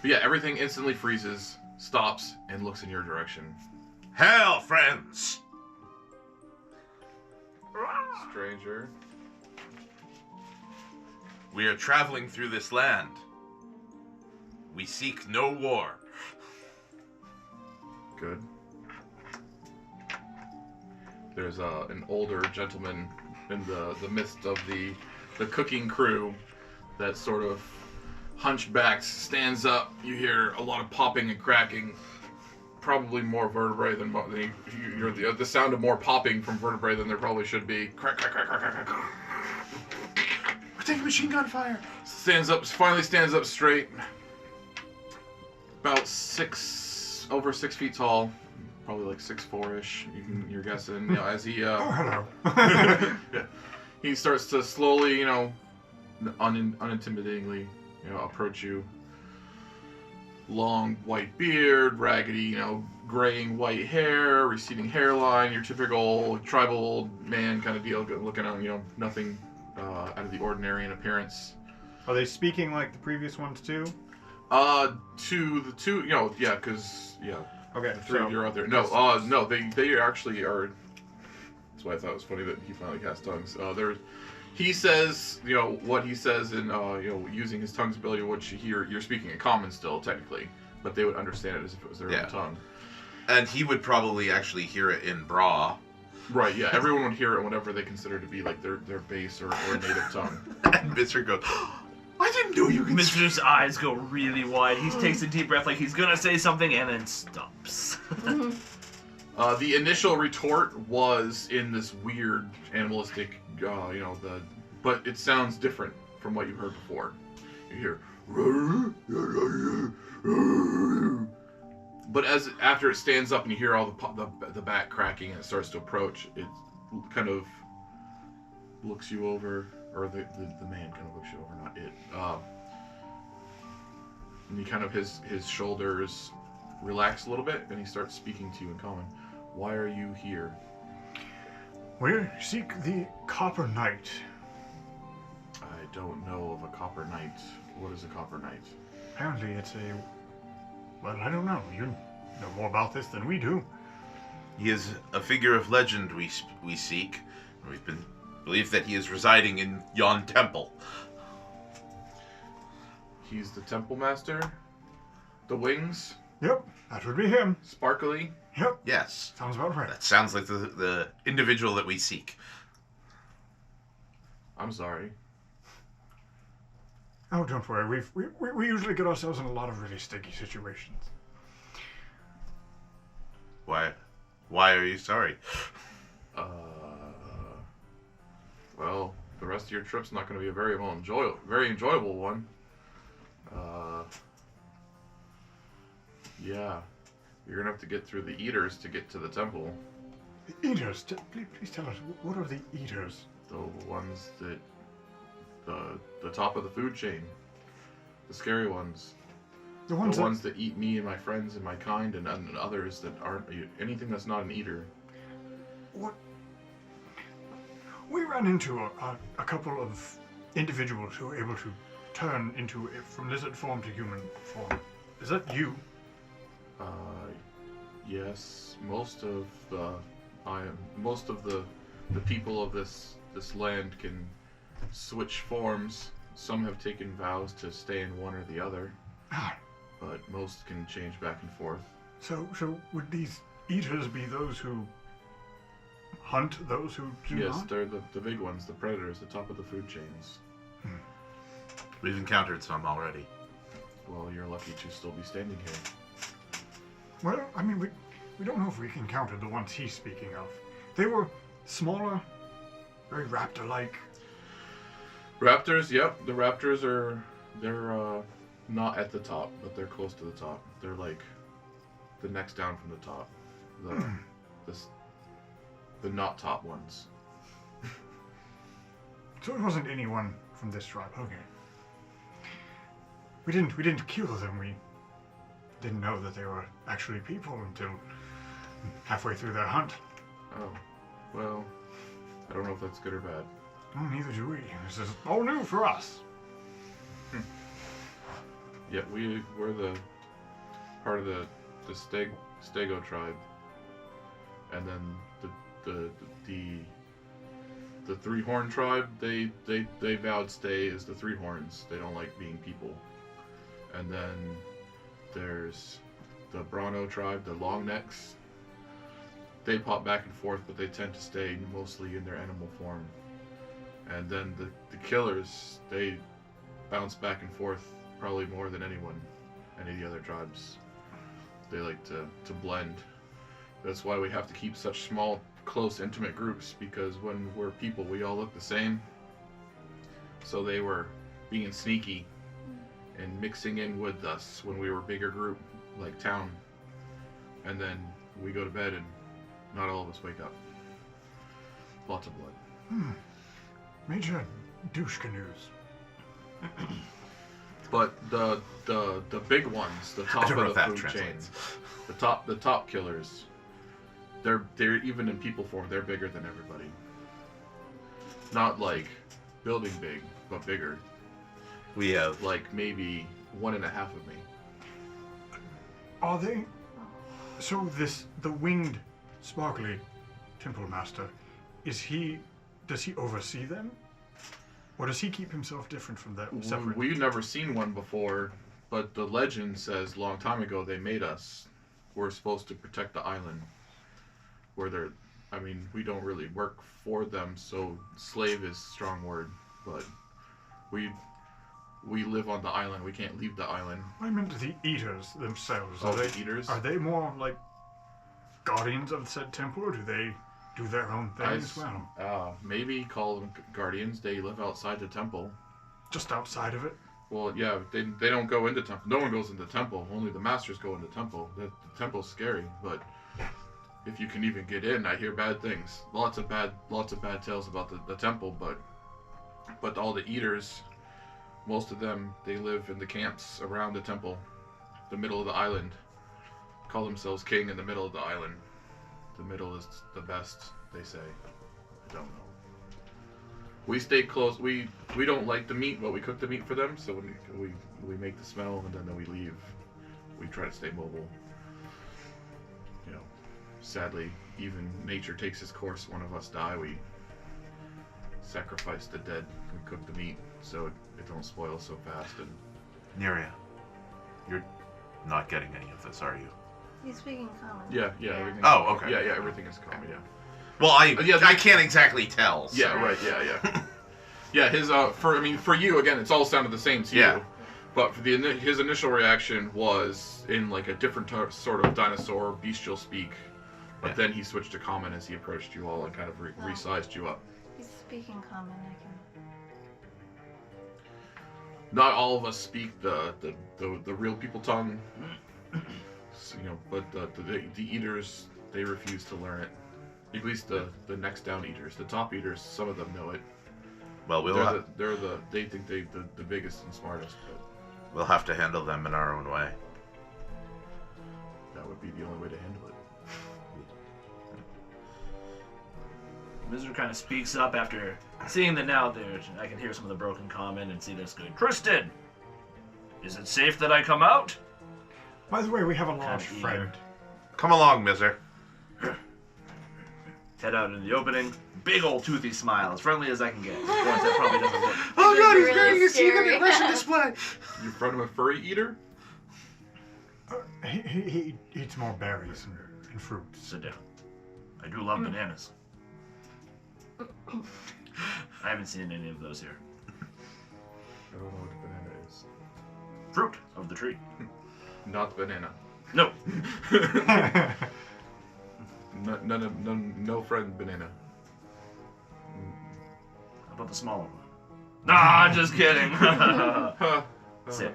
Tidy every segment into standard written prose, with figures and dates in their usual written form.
But yeah, everything instantly freezes, stops, and looks in your direction. Hail, friends! Stranger. We are traveling through this land. We seek no war. Good. There's an older gentleman in the midst of the cooking crew that sort of hunchbacks, stands up. You hear a lot of popping and cracking. Probably more vertebrae than you hear the sound of more popping from vertebrae than there probably should be. Crack, crack, crack, crack, crack, crack. We're taking machine gun fire. Finally stands up straight. About over 6 feet tall, probably like 6'4"-ish. You're guessing. You know, as he hello. yeah, he starts to slowly, unintimidatingly, approach you. Long white beard, raggedy, graying white hair, receding hairline, your typical tribal old man kind of deal, looking on, nothing out of the ordinary in appearance. Are they speaking like the previous ones too? To the two, yeah, because, Okay, the three of you are out there. No, they actually are. That's why I thought it was funny that he finally cast tongues. He says, what he says in, using his tongue's ability, which you're speaking in common still, technically, but they would understand it as if it was their own tongue. And he would probably actually hear it in Brah. Right, yeah, everyone would hear it in whatever they consider to be like their base or native tongue. And Mizr goes, I didn't know you could Mizr's eyes go really wide. He takes a deep breath like he's gonna say something and then stops. The initial retort was in this weird animalistic, but it sounds different from what you heard before. You hear, but after it stands up and you hear all the back cracking and it starts to approach, it kind of looks you over, or the man kind of looks you over, not it. And he kind of his shoulders relax a little bit, and he starts speaking to you in common. Why are you here? We seek the Copper Knight. I don't know of a Copper Knight. What is a Copper Knight? Apparently it's well, I don't know. You know more about this than we do. He is a figure of legend we seek. We've been believed that he is residing in yon temple. He's the temple master? The wings? Yep, that would be him. Sparkly? Yep. Yes. Sounds about right. That sounds like the individual that we seek. I'm sorry. Oh, don't worry. We usually get ourselves in a lot of really sticky situations. Why are you sorry? Well, the rest of your trip's not going to be a very enjoyable one. Yeah. You're going to have to get through the Eaters to get to the temple. The Eaters? Please tell us, what are the Eaters? The ones that... The top of the food chain. The scary ones. The ones that eat me and my friends and my kind and others that aren't... Anything that's not an eater. What? We ran into a couple of individuals who were able to turn from lizard form to human form. Is that you? Yes. Most of the people of this land can switch forms. Some have taken vows to stay in one or the other, but most can change back and forth. So would these eaters be those who hunt those who do not? Yes, they're the big ones, the predators, the top of the food chains. We've encountered some already. Well, you're lucky to still be standing here. Well, I mean, we don't know if we encountered the ones he's speaking of. They were smaller, very raptor-like. Raptors, yep. The raptors they're not at the top, but they're close to the top. They're like the next down from the top. The not top ones. So it wasn't anyone from this tribe. Okay. We didn't kill them. We didn't know that they were actually people until halfway through their hunt. Oh, well, I don't know if that's good or bad. Oh, neither do we. This is all new for us. Yeah, we're the part of the Stego tribe, and then the Three Horn tribe. They vowed stay as the Three Horns. They don't like being people. And then there's the Brano tribe, the Long Necks. They pop back and forth, but they tend to stay mostly in their animal form. And then the Killers, they bounce back and forth probably more than any of the other tribes. They like to blend. That's why we have to keep such small, close, intimate groups, because when we're people, we all look the same. So they were being sneaky and mixing in with us when we were a bigger group, like town. And then we go to bed and not all of us wake up. Lots of blood. Major douche canoes. But the big ones, the top of the food chain, the top killers, they're even in people form, they're bigger than everybody. Not like building big, but bigger. We have Like maybe 1.5 of me. Are they? So the winged, sparkly temple master, does he oversee them? Or does he keep himself different from that separate? We've never seen one before, but the legend says a long time ago they made us. We're supposed to protect the island. We don't really work for them, so slave is a strong word, but we live on the island. We can't leave the island. I meant the eaters themselves. Oh, the eaters? Are they more like guardians of said temple, or do they do their own thing as well? Maybe call them guardians. They live outside the temple. Just outside of it? Well, yeah, they don't go into temple. No one goes into temple. Only the masters go into temple. The temple's scary, but if you can even get in, I hear bad things. Lots of bad tales about the temple, but all the eaters, most of them, they live in the camps around the temple, the middle of the island. Call themselves king in the middle of the island. The middle is the best, they say. I don't know. We stay close. We don't like the meat, but we cook the meat for them. So when we make the smell and then we leave. We try to stay mobile. Sadly, even nature takes its course. One of us die. We sacrifice the dead. We cook the meat so it don't spoil so fast. And Neriah, you're not getting any of this, are you? He's speaking common. yeah. Everything. Oh, okay. Yeah, everything is common. Yeah. Well, I can't exactly tell. So. Yeah, right. Yeah. Yeah. His for you again, it's all sounded the same to you. But for his initial reaction was in like a different sort of dinosaur bestial speak. But then he switched to common as he approached you all and kind of resized you up. He's speaking common. I can. Not all of us speak the real people tongue. But the eaters, they refuse to learn it. At least the next down eaters. The top eaters, some of them know it. Well, they think they're the biggest and smartest. But we'll have to handle them in our own way. that would be the only way to handle it. Mizr kind of speaks up after seeing that now there. I can hear some of the broken common and see this going. Tristan, is it safe that I come out? By the way, we have a large Kind of friend. Come along, Mizr. Head out in the opening. Big old toothy smile, as friendly as I can get. Of course, that probably doesn't work. Oh god, he's wearing a secret aggression display. You in front of a furry eater? He eats more berries and fruits. Sit down. I do love bananas. I haven't seen any of those here. I don't know what a banana is. Fruit of the tree. Not banana. No. No friend banana. How about the smaller one? Nah, just kidding. Sit.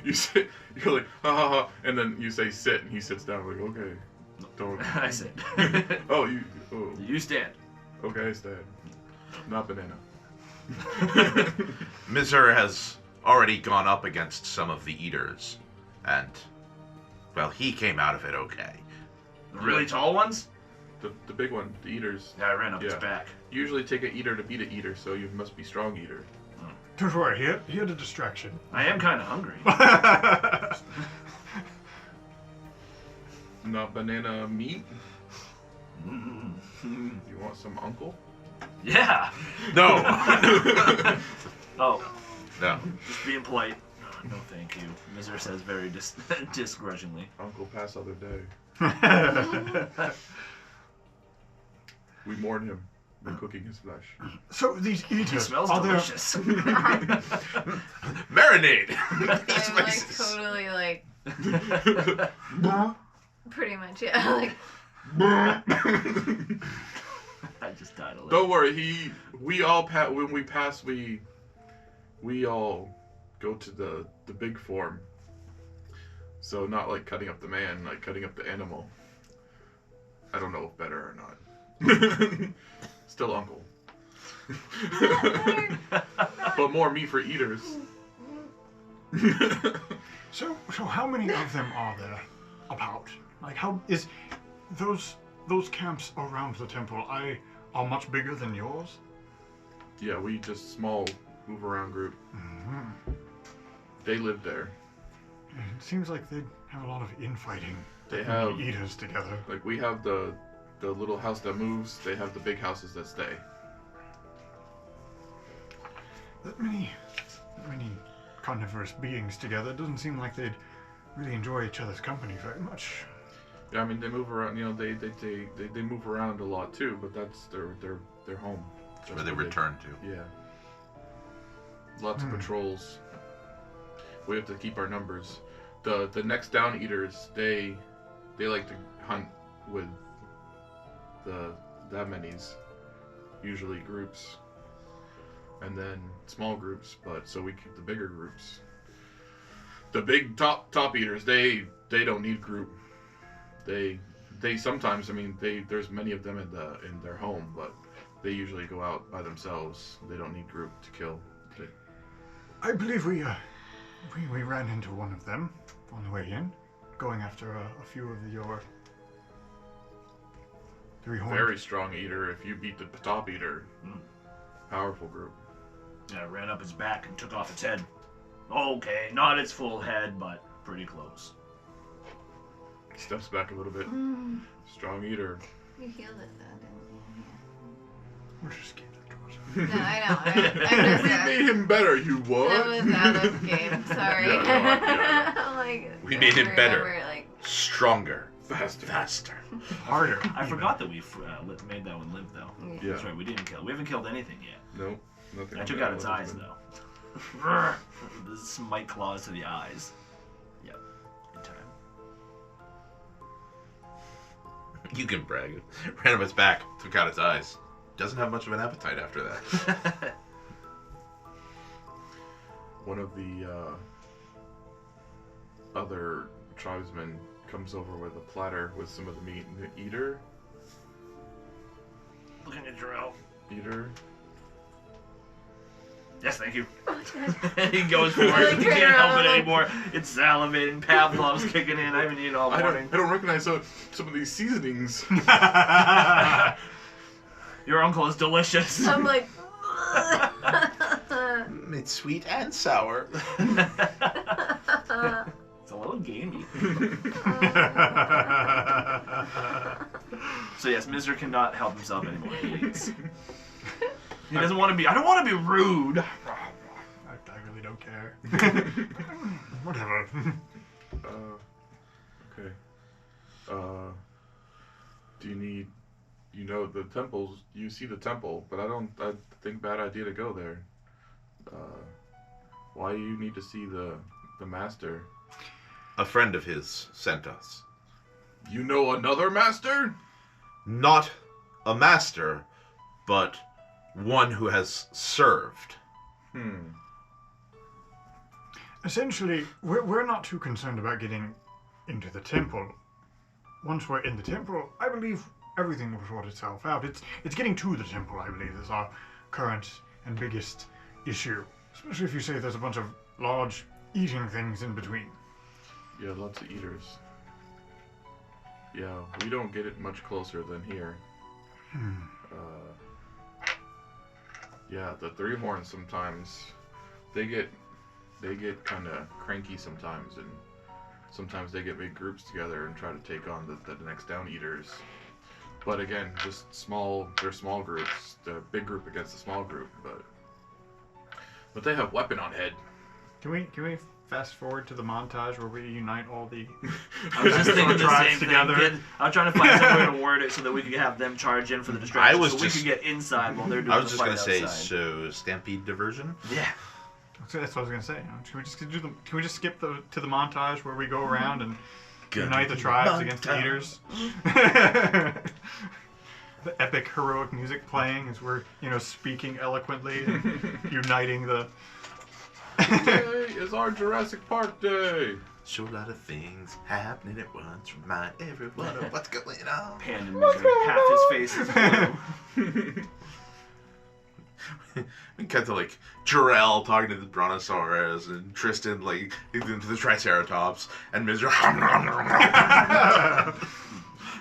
You sit. You're like ha ha ha, and then you say sit, and he sits down. Like okay, don't. I sit. Oh. You stand. Okay, I stand. Not banana. Mizr has already gone up against some of the eaters, and well, he came out of it okay. The really tall ones? The big one, the eaters. Yeah, I ran up his back. Usually take an eater to beat an eater, so you must be strong eater. Don't worry, here the distraction. I am kind of hungry. Not banana meat? Mm. You want some uncle? Yeah. No. Oh, No. just being polite. No, thank you. Mizr says very disgrudgingly. Uncle pass other day. We mourn him by cooking his flesh. So these It eaters, smells are there... delicious. Marinade. I'm like totally like pretty much yeah like I just died a little. Don't worry, we all when we pass, we all go to the big form. So not like cutting up the man, like cutting up the animal. I don't know if better or not. Still uncle. But more meat for eaters. So how many of them are there about? Like how is those camps around the temple are much bigger than yours? Yeah, we just small move around group. Mm-hmm. They live there. It seems like they have a lot of infighting. They have eaters together. like we have the little house that moves. They have the big houses that stay. That many carnivorous beings together doesn't seem like they'd really enjoy each other's company very much. Yeah, I mean they move around. You know, they move around a lot too. But that's their home. That's where they return to. Yeah. Lots of patrols. We have to keep our numbers. The next down eaters, they like to hunt with that many's, usually groups, and then small groups. But so we keep the bigger groups. The big top eaters, they don't need group. They sometimes, I mean, there's many of them in their home, but they usually go out by themselves. They don't need group to kill. I believe we ran into one of them on the way in, going after a few of your three-horned. Very strong eater. If you beat the top eater, powerful group. Yeah, I ran up his back and took off its head. Okay, not its full head, but pretty close. Steps back a little bit. Strong eater. you healed it though, didn't you? We're just keep the doors. Yeah. No, I know. I We made him better. You what? That was out of game. Sorry. Yeah, no, yeah. I'm like, We made him better. remember, like, Stronger. Faster. Harder. I forgot that we made that one live though. Yeah. That's right, we didn't kill. We haven't killed anything yet. Nope. Nothing. I took out its eyes though. The smite claws to the eyes. Yep. In time. You can brag. Ran up its back, took out its eyes. Doesn't have much of an appetite after that. One of the other tribesmen comes over with a platter with some of the meat. And the eater. Looking at Jorell. Eater. Yes, thank you. He goes for it. He can't help it anymore. It's salivating. Pavlov's kicking in. I haven't eaten all morning. I don't recognize some of these seasonings. Your uncle is delicious. I'm like, It's sweet and sour. It's a little gamey. So yes, Mizr cannot help himself anymore. He eats. He doesn't want to be. I don't want to be rude. I really don't care. Whatever. Okay. Do you need? You know the temples. You see the temple, but I think bad idea to go there. Why do you need to see the master? A friend of his sent us. You know another master? Not a master, but one who has served. Essentially, we're not too concerned about getting into the temple. Once we're in the temple, I believe everything will sort itself out. It's getting to the temple, I believe, is our current and biggest issue. Especially if you say there's a bunch of large eating things in between. Yeah, lots of eaters. Yeah, we don't get it much closer than here. Yeah, the three horns sometimes they get kind of cranky sometimes, and sometimes they get big groups together and try to take on the next Down Eaters. But again, just they're small groups. The big group against the small group, but they have weapon on head. Can we fast forward to the montage where we unite all the I was just thinking the tribes same together? thing. I'm trying to find some way to word it so that we could have them charge in for the distraction. was so just- we could get inside while they're doing I was the just fight gonna say, outside. so stampede diversion. Yeah. So that's what I was gonna say. Can we just Can we just skip to the montage where we go around and unite the tribes against the eaters? The epic heroic music playing as we're speaking eloquently and uniting the. Today is our Jurassic Park day. So a lot of things happening at once. Remind everyone of what's going on. Panda misery. Half his face is blue. We cut to like Jorell talking to the Brontosaurus and Tristan like into the Triceratops and Mizr.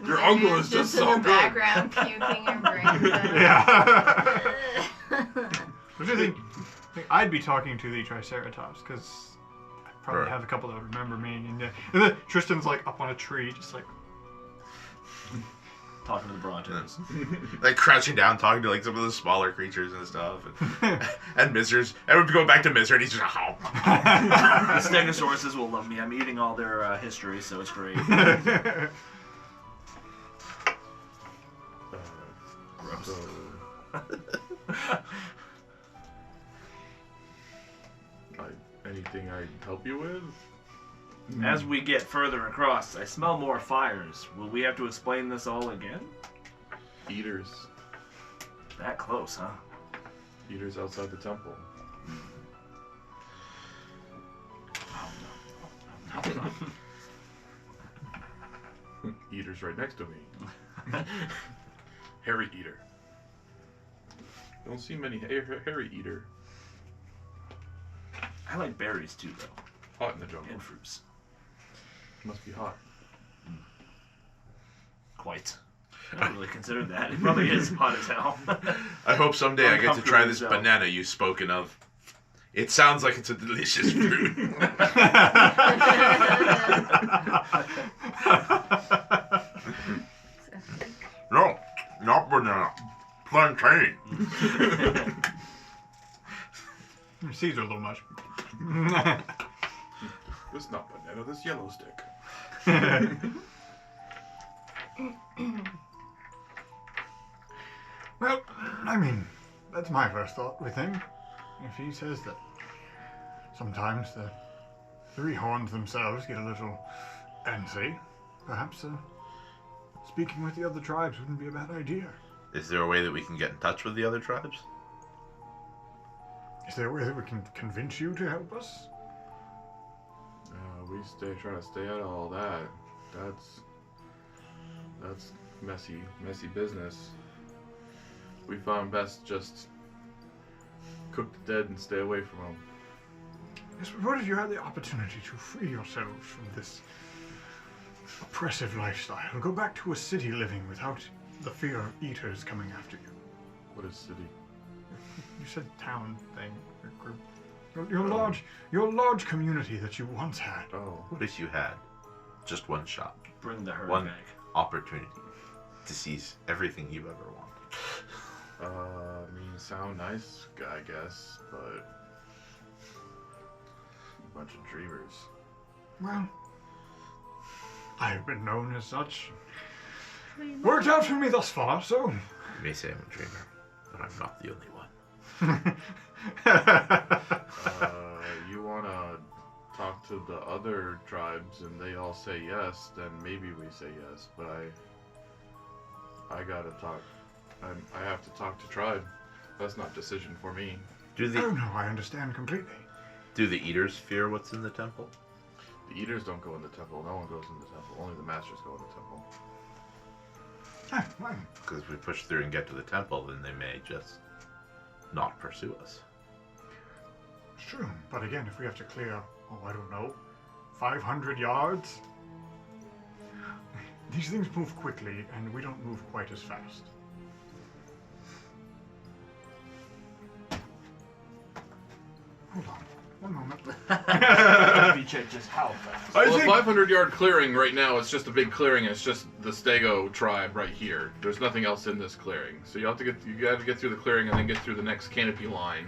Your uncle is just so in the good. background puking your brains out. Yeah. What do you think? I'd be talking to the Triceratops because I probably Right. have a couple that remember me, and then Tristan's like up on a tree, just like. Talking to the Brontos. Like crouching down, talking to like some of the smaller creatures and stuff, and Mizr's. And we're going back to Mizr, and he's just. The Stegosauruses will love me. I'm eating all their history, so it's great. Gross. So, anything I help you with? As we get further across, I smell more fires. Will we have to explain this all again? Eaters. That close, huh? Eaters outside the temple. Eaters right next to me. Hairy eater. Don't see many hairy eater. I like berries too, though, Hot in the jungle. and fruits. Must be hot. Quite. I don't really consider that. It probably is hot as hell. I hope someday I get to try this Uncomfortable banana you've spoken of. It sounds like it's a delicious fruit. No, not banana. Plantain. Your seeds are a little much. This not banana, this yellow stick. Well, I mean, that's my first thought with him. If he says that sometimes the three horns themselves get a little antsy, perhaps speaking with the other tribes wouldn't be a bad idea. Is there a way that we can get in touch with the other tribes? Is there a way that we can convince you to help us? We try to stay out of all that. That's messy business. We found best just cook the dead and stay away from them. Yes, but what if you had the opportunity to free yourselves from this oppressive lifestyle and go back to a city living without the fear of eaters coming after you? What is city? You said town thing, your group. Your large community that you once had. Oh. What if you had just one shot, Bring the herd one back. opportunity to seize everything you ever want? I mean, sound nice, I guess, but a bunch of dreamers. Well, I've been known as such. Worked out for me thus far, so. You may say I'm a dreamer, but I'm not the only one. You wanna talk to the other tribes and they all say yes, then maybe we say yes, but I gotta talk. I have to talk to tribe. That's not decision for me. Do Oh the no, I understand completely. eaters fear what's in the temple? The eaters don't go in the temple. No one goes in the temple. Only the masters go in the temple. Ah, well, Because if we push through and get to the temple, then they may just not pursue us. it's true. But again, if we have to clear, I don't know, 500 yards, these things move quickly, and we don't move quite as fast. Hold on. Let me check just how fast. Well, a 500-yard clearing right now is just a big clearing, and it's just the Stego tribe right here. There's nothing else in this clearing. So you got to get through the clearing and then get through the next canopy line.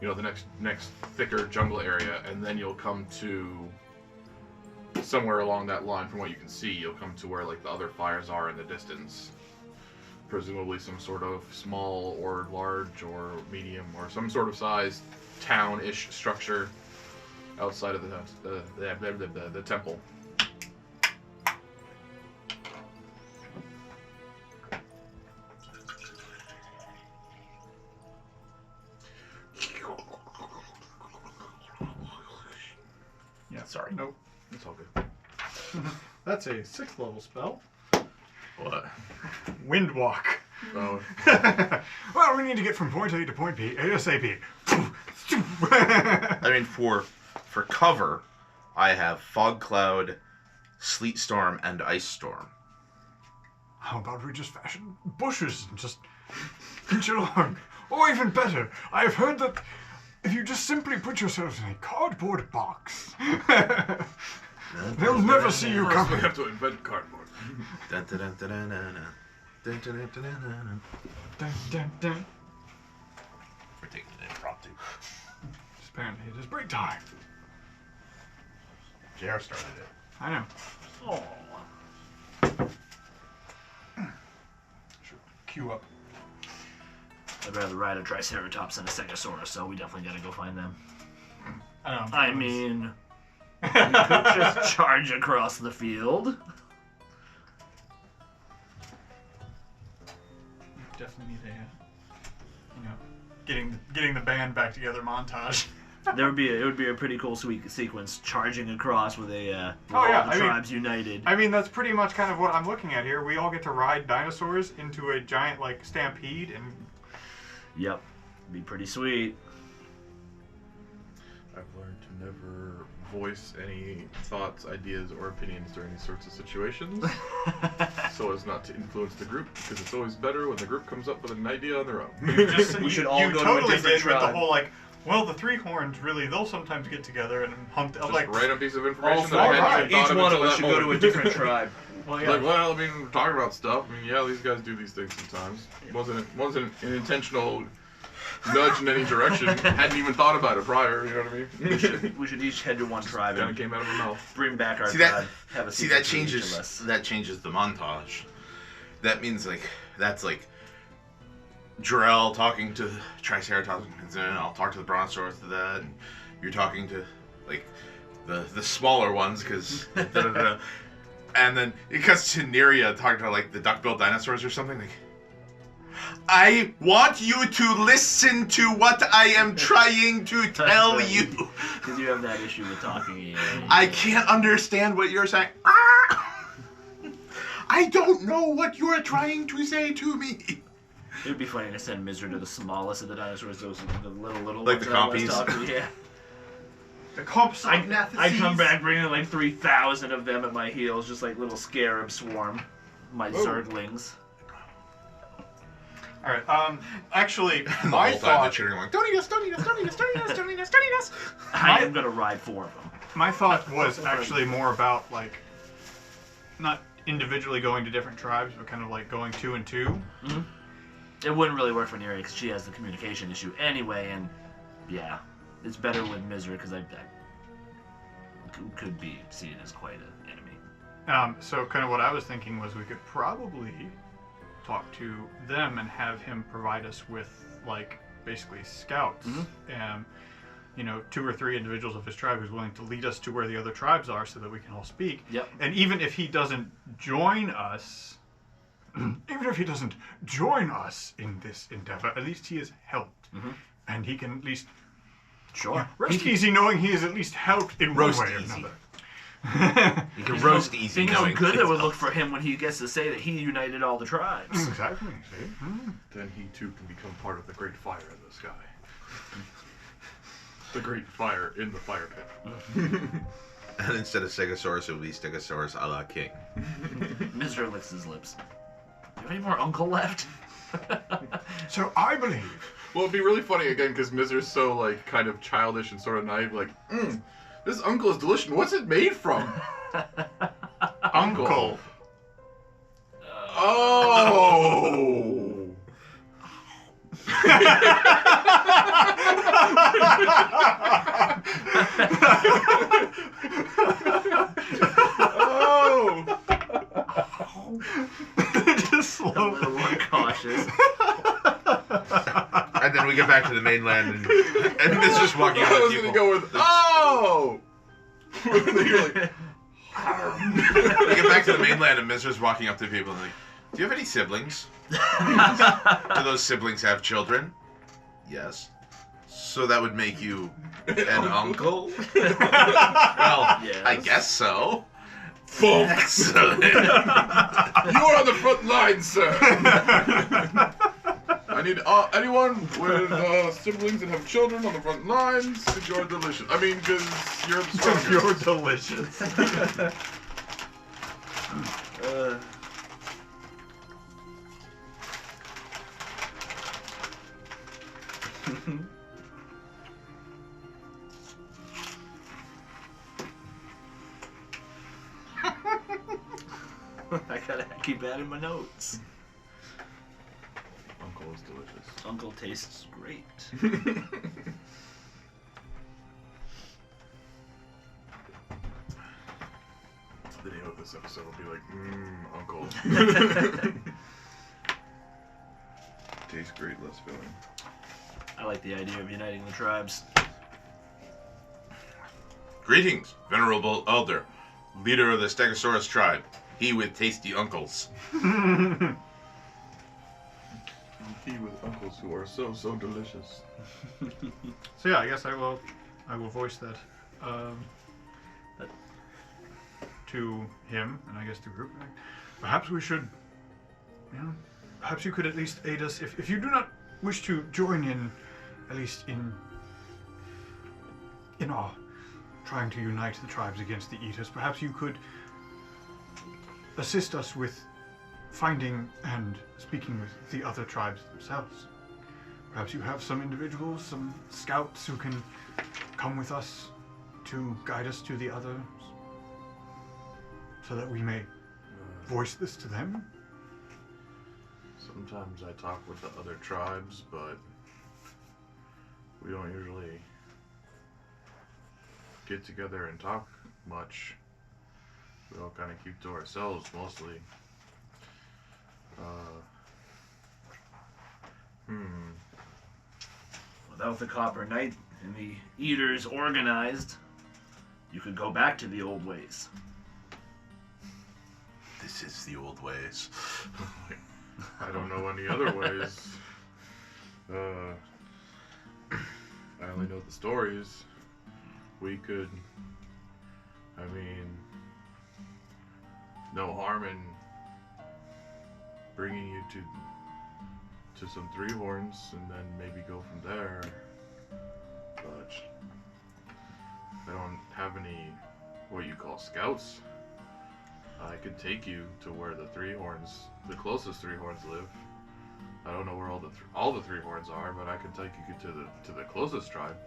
You know, the next thicker jungle area, and then you'll come to somewhere along that line. From what you can see, you'll come to where like the other fires are in the distance. Presumably some sort of small or large or medium or some sort of size town-ish structure outside of the temple. Yeah. Sorry. Nope. It's all good. That's a 6th level spell. What? Wind walk. Oh. Well, we need to get from point A to point B ASAP. I mean, for cover, I have fog cloud, sleet storm, and ice storm. How about we just fashion bushes and just inch along? Or even better, I have heard that if you just simply put yourselves in a cardboard box, they'll never see you First, we coming. have to invent cardboard. Dun, dun, dun, dun, dun, dun. Dun, dun, dun, dun, dun, dun. Dun, dun, dun. We're taking an impromptu. Apparently it is break time. JR started it. I know. Oh. Should queue up. I'd rather ride a Triceratops than a Stegosaurus, so we definitely gotta go find them. I mean, you could just charge across the field. Definitely need a, getting the band back together montage. It would be a pretty cool sequence, charging across with with Oh, all yeah, the tribes united. I mean, that's pretty much kind of what I'm looking at here. We all get to ride dinosaurs into a giant, like, stampede, and... Yep, be pretty sweet. I've learned to never voice any thoughts, ideas, or opinions during these sorts of situations, so as not to influence the group, because it's always better when the group comes up with an idea on their own. We should all you go to a totally different did with the tribe. whole, like, well, the three horns, really, they'll sometimes get together and hunt... Just like, random piece of information that all I right. hadn't even thought Each of one of until us that should go to a moment. different tribe. well, Like, well, I mean, we're talking about stuff. I mean, yeah, these guys do these things sometimes. It wasn't an intentional nudge in any direction. Hadn't even thought about it prior. You know what I mean? We should each head to one tribe Kind of and came out of my mouth. bring back our See that? tribe. Have a See, secret that for each of changes. us. That changes the montage. That means that's like Jorell talking to Triceratops, and then I'll talk to the Brontosaurus to that, and you're talking to like the smaller ones because, and then it cuts to Neriah talking to like the duck-billed dinosaurs or something like. I want you to listen to what I am trying to tell right. you. Because you have that issue with talking. I can't understand what you're saying. I don't know what you're trying to say to me. It would be funny to send Mizr to the smallest of the dinosaurs, those the little Like ones the that I was compies. talking to. Yeah. the comps of I come back bringing like 3,000 of them at my heels, just like little scarab swarm. My zerglings. Alright, actually, And the my whole time the thought... children are like, don't eat us, don't eat us, don't eat us, don't eat us, don't eat us, don't eat us. I am gonna ride 4 of them. My thought was actually more about, like, not individually going to different tribes, but kind of like going 2 and 2. Mm-hmm. It wouldn't really work for Neriah because she has the communication issue anyway, and yeah, it's better with Mizr because I could be seen as quite an enemy. So kind of what I was thinking was we could probably talk to them and have him provide us with, like, basically scouts. Mhm. 2 or 3 individuals of his tribe who's willing to lead us to where the other tribes are so that we can all speak. Yep. And even if he doesn't join us, in this endeavor, at least he has helped. Mhm. And he can at least Sure. rest easy knowing he has at least helped in Roast one way or easy. another. You can roast easy Think how knowing good it's it would not. look for him when he gets to say that he united all the tribes. Exactly. See? Then he too can become part of the great fire in the sky. The great fire in the fire pit. And instead of Stegosaurus, it would be Stegosaurus a la King. Mizr licks his lips. Do you have any more uncle left? So I believe Well, it'd be really funny again because Mizr's so like kind of childish and sort of naive. Like, this uncle is delicious. What's it made from? Uncle. Oh. Oh. Just A little more cautious. And then we get back to the mainland, and it's just walking I up was with gonna people. go with oh. And then you're like, We get back to the mainland, and Mizr's walking up to people and like, "Do you have any siblings? Do those siblings have children?" Yes. So that would make you an uncle? Well, Yes. I guess so. folks. So then- You're on the front line, sir. I need anyone with siblings that have children on the front lines. Because you're delicious. I mean, because you're the strongest. You're delicious. I gotta keep that in my notes. Uncle is delicious. Uncle tastes great. The name of this episode will be like, Uncle. Tastes great, less filling. I like the idea of uniting the tribes. Greetings, venerable elder, leader of the Stegosaurus tribe. He with tasty uncles. He with uncles who are so delicious. So yeah, I guess I will voice that to him, and I guess the group. Perhaps we should, perhaps you could at least aid us if you do not wish to join in, at least in our trying to unite the tribes against the Eaters. Perhaps you could assist us with finding and speaking with the other tribes themselves. Perhaps you have some individuals, some scouts who can come with us to guide us to the others, so that we may voice this to them. Sometimes I talk with the other tribes, but we don't usually get together and talk much. We all kind of keep to ourselves mostly. Without the Copper Knight and the Eaters organized, you could go back to the old ways. This is the old ways. I don't know any other ways. I only know the stories. We could, no harm in bringing you to some three horns and then maybe go from there. But I don't have any what you call scouts. I could take you to where the closest three horns live. I don't know where all the three horns are, but I can take you to the closest tribe.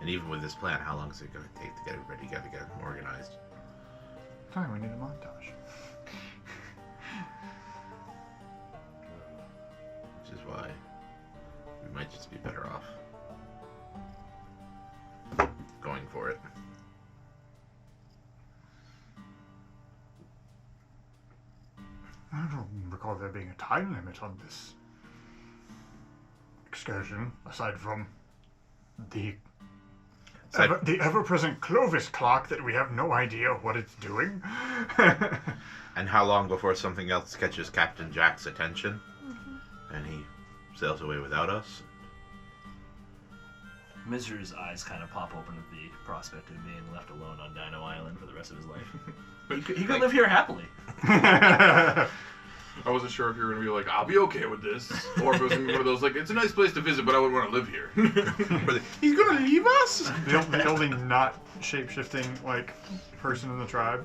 And even with this plan, how long is it going to take to get everybody together, get them organized? Fine, we need a montage. Which is why we might just be better off going for it. I don't recall there being a time limit on this excursion, aside from the ever-present Clovis clock that we have no idea what it's doing. And how long before something else catches Captain Jack's attention? And he sails away without us? Mizr's eyes kind of pop open at the prospect of being left alone on Dino Island for the rest of his life. He could live here happily. I wasn't sure if you were going to be like, I'll be okay with this. Or if it was going to be one of those, like, it's a nice place to visit, but I wouldn't want to live here. But he's going to leave us? The only not shape-shifting, person in the tribe.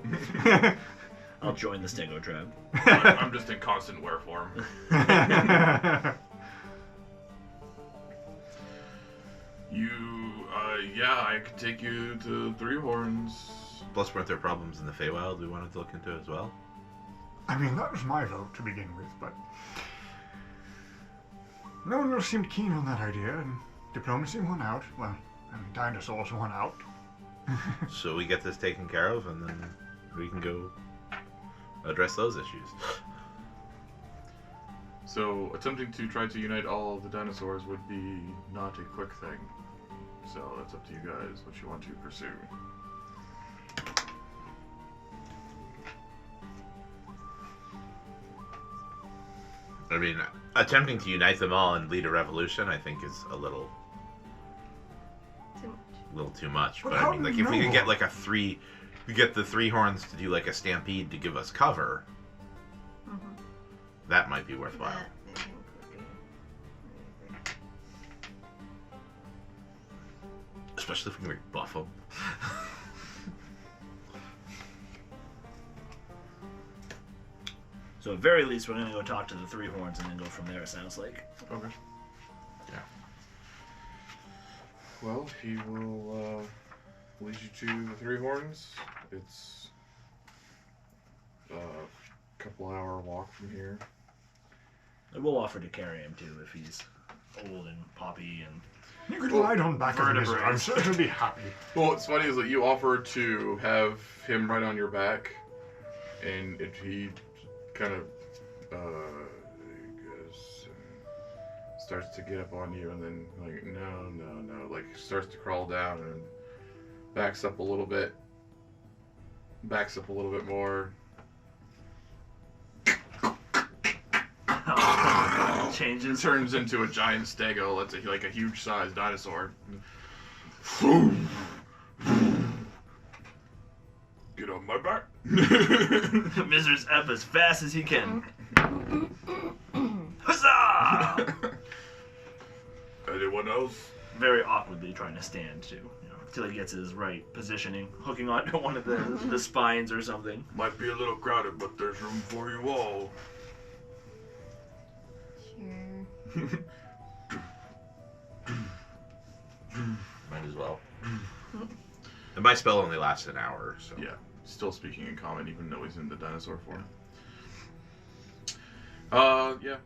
I'll join the Stego tribe. I'm just in constant wear form. I could take you to Three Horns. Plus, weren't there problems in the Feywild we wanted to look into as well? I mean, that was my vote to begin with, but no one really seemed keen on that idea, and diplomacy won out. Well, and dinosaurs won out. So we get this taken care of, and then we can go address those issues. So, attempting to try to unite all of the dinosaurs would be not a quick thing. So, that's up to you guys what you want to pursue. I mean, attempting to unite them all and lead a revolution, I think, is a little too much. But But I how mean, like, if we noble. could get like we get the Three Horns to do like a stampede to give us cover, that might be worthwhile. That, I think, would be really Especially if we can like buff them. So at very least, we're gonna go talk to the Three Horns and then go from there. It sounds like. Okay. Yeah. Well, he will lead you to the Three Horns. It's a couple-hour walk from here. And we'll offer to carry him too if he's old and poppy and. You could ride on back of the Mizr. I'm vertebrates. sure he'll be happy. Well, what's funny is that you offer to have him right on your back, and if he kind of starts to get up on you, and then like no, like starts to crawl down and backs up a little bit more. Changes. Turns into a giant stego. That's like a huge sized dinosaur. Get on my back. Mizr's up as fast as he can. Huzzah! Anyone else? Very awkwardly trying to stand too, until he gets his right positioning, hooking onto one of the spines or something. Might be a little crowded, but there's room for you all. Sure. Might as well. And my spell only lasts an hour, so. Yeah, still speaking in common, even though he's in the dinosaur form. Yeah,